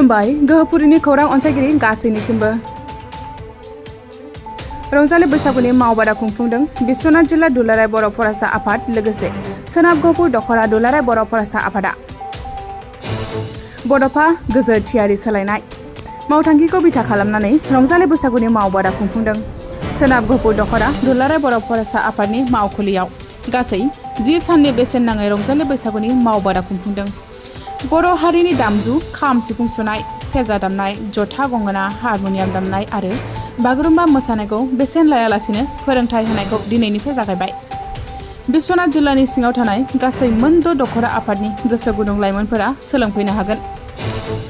खुलुमबाय गोहोपुरिनि खौरां अनसायगिरि गासैनिसिमबो रंजालि बैसागुनि मावबादा खुंफुंदों बिश्वनाथ जिल्ला दुलाराय बर' फरायसा आफाद लोगोसे सोनाब गहपुर दखरा दुलाराय बर' फरायसा आफादा बड'फा गोजो थियारि सोलायनाय मावथांखिखौ बिथा खालामनानै रंजालि बैसागुनि मावबादा खुंफुंदों सोनाब गहपुर दखरा दुलाराय बर' फरायसा आफादनि मावखुलियाव गासै 10 साननि बेसेन नाङै रंजालि बैसागुनि मावबादा खुंफुंदों। बर' हारिनि दामजु खाम सिफुं सुनाय सेरजा दामनाय जथा गंगोना हारमोनियाम दामनाय आरो बागुरुम्बा मोसानायखौ बेसेन लायालासिनो फोरोंथाय होनायखौ दिनैनिफ्राय जागायबाय। बिश्वनाथ जिल्लानि सिङाव थानाय गासै मोन 6 दखरा आफादनि गोसो गुदुं लाइमोनफोरा सोलोंफैनो हागोन।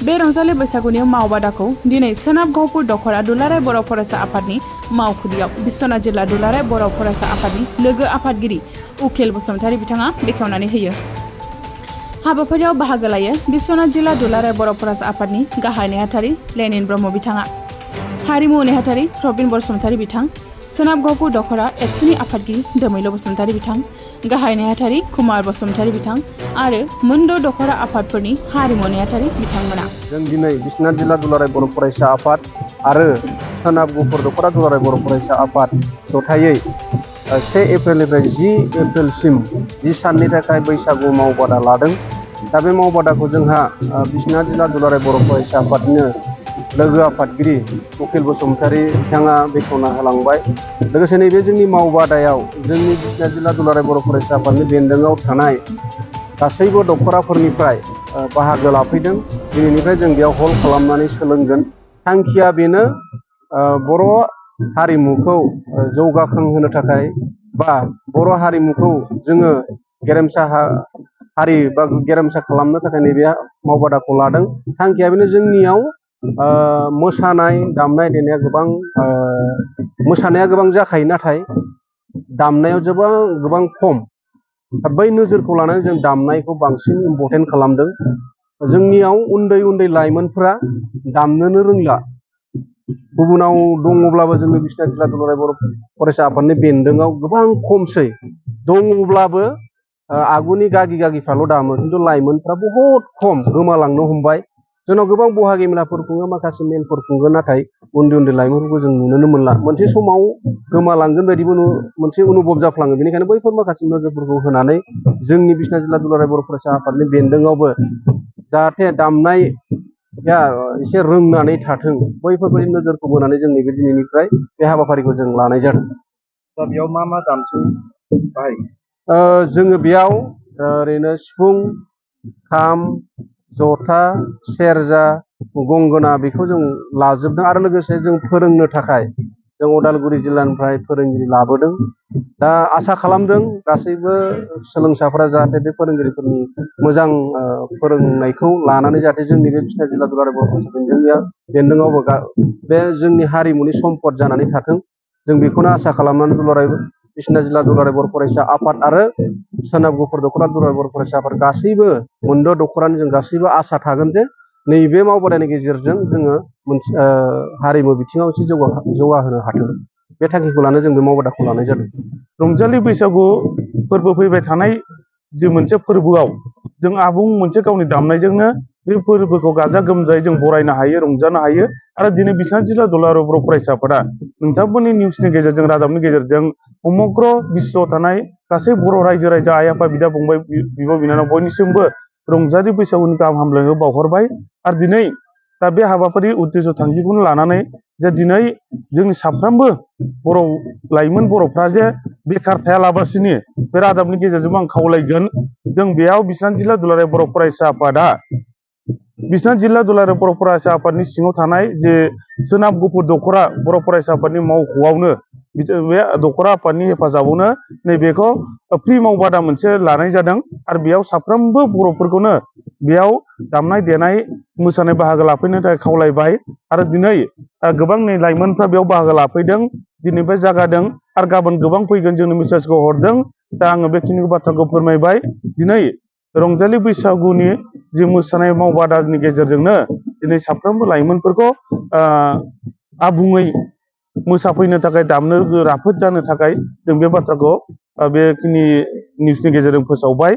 बे रंजालि बैसागुनि मावबादाखौ दिनै सोनाब गहपुर दखरा दुलाराय बर' फरायसा आफादनि मावखुलियाव बिश्वनाथ जिल्ला दुलाराय बर' फरायसा आफादनि लोगो आफादगिरि उखिल बसुमतारी बिथाङा बेखेवनानै होयो। हाबाफारियाव बाहागो लायो बिश्वनाथ जिल्ला दुलाराय बर' फरायसा आफादनि गाहाय नेहाथारि लेनिन ब्रह्म बिथाङा, हारिमु नेहाथारि प्रबिन बसुमतारी बिथां, सोनाब गहपुर दखरा एबसुनि आफादगिरि दोमैल' बसुमतारी बिथां, गाहाय नेहाथारि कुमार बसुमतारी बिथां आरो मोन 6 दखरा आफादफोरनि हारिमु नेहाथारि बिथांमोना। जों दिनै बिश्वनाथ जिल्ला दुलाराय बर' फरायसा आफाद आरो सोनाब गहपुर दखरा दुलाराय बर' फरायसा आफाद जथायै 1 एप्रिलनिफ्राय 10 एप्रिलसिम 10 साननि थाखाय बैसागु मावबादा लादों। दा बे मावबादाखौ जोंहा बिश्वनाथ जिल्ला दुलाराय बर' फरायसा आफादनिनो लोगो आफादगिरि उखिल बसुमतारी बिथाङा बेखेवना होलांबाय। लोगोसे नैबे जोंनि मावबादायाव जोंनि बिश्वनाथ जिल्ला दुलाराय बर' फरायसा आफादनि बेन्दोङाव थानाय गासैबो दखराफोरनिफ्राय बाहागो लाफैदों। दिनैनिफ्राय जों बेयाव हल खालामनानै सोलोंगोन। थांखिया बेनो बर' हारिमुखौ जौगाखांहोनो थाखाय बा बर' हारिमुखौ जोङो गेरेमसा हारि बा गेरेमसा खालामनो थाखाय नैबे मावबादाखौ लादों। थांखिया बेनो जोंनियाव मोसानाय दामनाय देनाया मोसानाया गोबां जाखायो, नाथाय दामनायाव गोबां खम। बै नोजोरखौ लानानै जों दामनायखौ बांसिन इम्परटेन्ट खालामदों। जोंनियाव उन्दै उन्दै लाइमोनफोरा दामनोनो रोंला। गुबुनाव दङब्लाबो जोंनि बिश्वनाथ जिल्ला दुलाराय बर' फरायसा आफादनि बेन्दोङाव गोबां खमसै। दङब्लाबो आगुनि गागिफ्राल' दामो, खिन्थु लाइमोनफ्रा बहुद खम, गोमालांनो हमबाय। जोंनाव गोबां बहागि मेलाफोर खुङो, माखासे मेलफोर खुङो, नाथाय उन्दै उन्दै लाइमोनफोरखौ जों नुनोनो मोनला। मोनसे समाव गोमालांगोन बायदिबो मोनसे अनुभब जाफ्लाङो। बेनिखायनो बैफोर माखासे नोजोरफोरखौ होनानै जोंनि बिश्वनाथ जिल्ला दुलाराय बर' फरायसा आफादनि बेन्दोङावबो जाहाथे दामनाया एसे रोंनानै थाथों, बैफोरबायदि नोजोरखौ बोनानै जों नैबे दिनैनिफ्राय बे हाबाफारिखौ जों लानाय जादों। दा बेयाव मा दामजु बाहायो? जोङो बेयाव ओरैनो सिफुं, खाम, जथा, सेरजा, गंगोना बेखौ जों लाजोबदों आरो लोगोसे जों फोरोंनो थाखाय जों उदालगुरि जिल्लानिफ्राय फोरोंगिरि लाबोदों। दा आसा खालामदों गासैबो सोलोंसाफोरा जाहाथे बे फोरोंगिरिफोरनि मोजां फोरोंनायखौ लानानै जाहाथे जोंनि बे बिश्वनाथ जिल्ला दुलाराय बर' फरायसा बेन्दोङावबो बे जोंनि हारिमुनि सम्पद जानानै थाथों। जों बेखौनो आसा खालामनानै बिश्वनाथ जिल्ला दुलाराय बर' फरायसा आफाद आरो सोनाब गहपुर दखरा दुलाराय बर' फरायसा आफाद गासैबो मोन 6 दखरानि जों गासैबो आसा थागोन जे नैबे मावबादानि गेजेरजों जोङो मोनसे हारिमु बिथिङाव एसे जौगाहोनो हाथों। बे थांखिखौ लानो जों बे मावबादाखौ लानाय जादों। रंजालि बैसागु फोरबो फैबाय थानाय जि मोनसे फोरबोआव जों आबुं मोनसे गावनि दामनायजोंनो बे फोरबोखौ गाजा गोमजायै जों बरायनो हायो, रंजानो हायो। आरो दिनै बिश्वनाथ जिल्ला दुलाराय बर' फरायसा आफादा नोंथांमोननि निउसनि गेजेरजों, रादाबनि गेजेरजों समग्र बिश्वआव थानाय गासै बर' रायजो राजा, आइ आफा, बिदा फंबाय, बिब' बिनानाव बयनिसिमबो रंजालि बैसागुनि गाहाम हामलायनायखौ बावहरबाय। आरो दिनै दा बे हाबाफारि उद्देश्य थांखिखौनो लानानै जे दिनै जोंनि साफ्रोमबो बर' लाइमोन बर'फ्रा जे बेखार थायालाबासिनो बे रादाबनि गेजेरजों आं खावलायगोन, जों बेयाव बिश्वनाथ जिल्ला दुलाराय बर' फरायसा आफादा बिश्वनाथ जिल्ला दुलाराय बर' फरायसा आफादनि सिङाव थानाय जे सोनाब गहपुर दखरा बर' फरायसा आफादनि मावख'आवनो बे दखरा आफादनि हेफाजाबावनो नैबेखौ फ्रि मावबादा मोनसे लानाय जादों। आरो बेयाव साफ्रोमबो बर'फोरखौनो बेयाव दामनाय देनाय मोसानाय बाहागो लाफैनो थाखाय खावलायबाय। आरो दिनै गोबां लाइमोनफ्रा बेयाव बाहागो लाफैदों, दिनैनिफ्राय जागादों आरो गाबोन गोबां फैगोन, जोंनो मेसेजखौ हरदों। दा आङो बेखिनि बाथ्राखौ फोरमायबाय। दिनै रंजालि बैसागुनि जि मोसानाय मावबादानि गेजेरजोंनो दिनै साफ्रोमबो लाइमोनफोरखौ आबुङै मोसाफैनो थाखाय, दामनो राफोद जानो थाखाय जों बे बाथ्राखौ बेखिनि निउसनि गेजेरजों फोसावबाय।